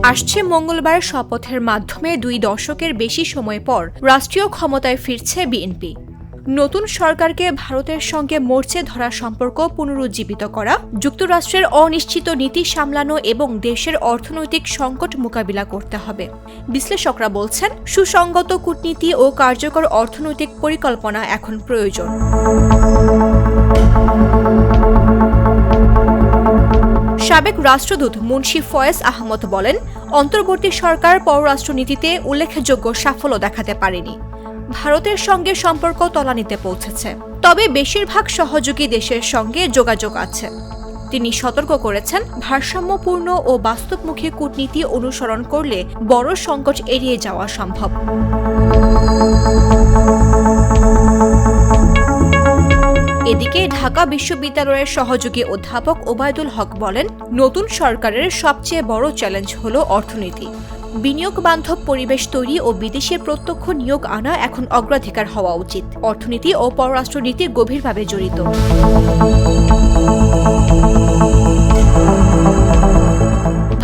আসছে মঙ্গলবার শপথের মাধ্যমে 2 দশকের বেশি সময় পর রাষ্ট্রীয় ক্ষমতায় ফিরছে বিএনপি। নতুন সরকারকে ভারতের সঙ্গে মরচে ধরা সম্পর্ক পুনরুজ্জীবিত করা, যুক্তরাষ্ট্রের অনিশ্চিত নীতি সামলানো এবং দেশের অর্থনৈতিক সংকট মোকাবিলা করতে হবে। বিশ্লেষকরা বলছেন, সুসংগত কূটনীতি ও কার্যকর অর্থনৈতিক পরিকল্পনা এখন প্রয়োজন। সাবেক রাষ্ট্রদূত মুন্সি ফয়েজ আহমদ বলেন, অন্তর্বর্তী সরকার পররাষ্ট্রনীতিতে উল্লেখযোগ্য সাফল্য দেখাতে পারেনি। ভারতের সঙ্গে সম্পর্ক তলানিতে পৌঁছেছে, তবে বেশিরভাগ সহযোগী দেশের সঙ্গে যোগাযোগ আছে। তিনি সতর্ক করেছেন, ভারসাম্যপূর্ণ ও বাস্তবমুখী কূটনীতি অনুসরণ করলে বড় সংকট এড়িয়ে যাওয়া সম্ভব। এদিকে ঢাকা বিশ্ববিদ্যালয়ের সহযোগী অধ্যাপক ওবায়দুল হক বলেন, নতুন সরকারের সবচেয়ে বড় চ্যালেঞ্জ হল অর্থনীতি। বিনিয়োগ বান্ধব পরিবেশ তৈরি ও বিদেশে প্রত্যক্ষ নিয়োগ আনা এখন অগ্রাধিকার হওয়া উচিত। অর্থনীতি ও পররাষ্ট্রনীতি গভীরভাবে জড়িত।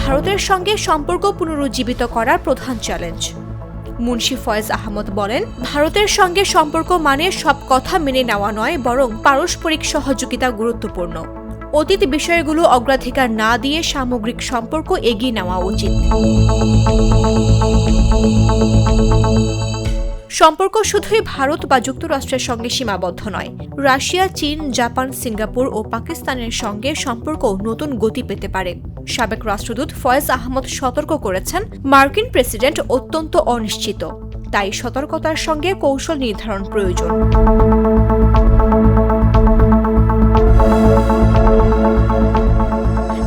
ভারতের সঙ্গে সম্পর্ক পুনরুজ্জীবিত করার প্রধান চ্যালেঞ্জ। মুন্সি ফয়েজ আহমদ বলেন, ভারতের সঙ্গে সম্পর্ক মানে সব কথা মেনে নেওয়া নয়, বরং পারস্পরিক সহযোগিতা গুরুত্বপূর্ণ। অতীত বিষয়গুলো অগ্রাধিকার না দিয়ে সামগ্রিক সম্পর্ক এগিয়ে নেওয়া উচিত। সম্পর্ক শুধুই ভারত বা যুক্তরাষ্ট্রের সঙ্গে সীমাবদ্ধ নয়। রাশিয়া, চীন, জাপান, সিঙ্গাপুর ও পাকিস্তানের সঙ্গে সম্পর্ক নতুন গতি পেতে পারে। সাবেক রাষ্ট্রদূত ফয়েজ আহমদ সতর্ক করেছেন, মার্কিন প্রেসিডেন্ট অত্যন্ত অনিশ্চিত, তাই সতর্কতার সঙ্গে কৌশল নির্ধারণ প্রয়োজন।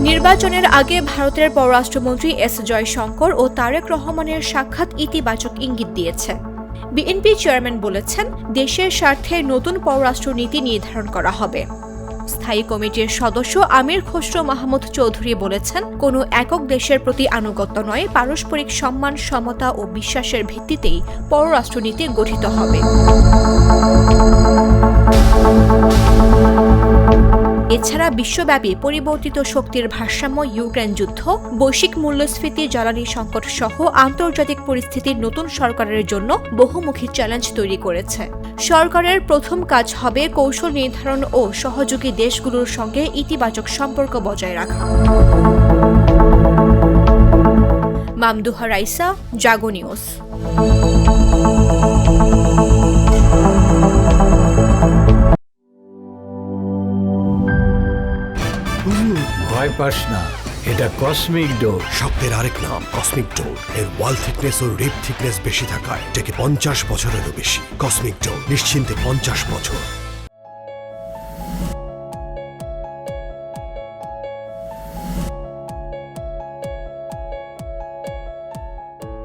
নির্বাচনের আগে ভারতের পররাষ্ট্রমন্ত্রী এস জয়শঙ্কর ও তারেক রহমানের সাক্ষাৎ ইতিবাচক ইঙ্গিত দিয়েছে। বিএনপি চেয়ারম্যান বলেছেন, দেশের স্বার্থে নতুন পররাষ্ট্রনীতি নির্ধারণ করা হবে। স্থায়ী কমিটির সদস্য আমির খসরু মাহমুদ চৌধুরী বলেছেন, কোনো একক দেশের প্রতি আনুগত্য নয়, পারস্পরিক সম্মান, সমতা ও বিশ্বাসের ভিত্তিতেই পররাষ্ট্রনীতি গঠিত হবে। এছাড়া বিশ্বব্যাপী পরিবর্তিত শক্তির ভারসাম্য, ইউক্রেন যুদ্ধ, বৈশ্বিক মূল্যস্ফীতি, জ্বালানি সংকট সহ আন্তর্জাতিক পরিস্থিতির নতুন সরকারের জন্য বহুমুখী চ্যালেঞ্জ তৈরি করেছে। সরকারের প্রথম কাজ হবে কৌশল নির্ধারণ ও সহযোগী দেশগুলোর সঙ্গে ইতিবাচক সম্পর্ক বজায় রাখা। মামদুহা রাইসা, জাগো নিউজ। ভয় পাস না, এটা কসমিক ডোর। শব্দের আরেক নাম কসমিক ডোর। এর ওয়াল থিকনেস ও রিপ থিকনেস বেশি থাকায় এটাকে 50 বছরেরও বেশি। কসমিক ডোর, নিশ্চিন্তে 50 বছর।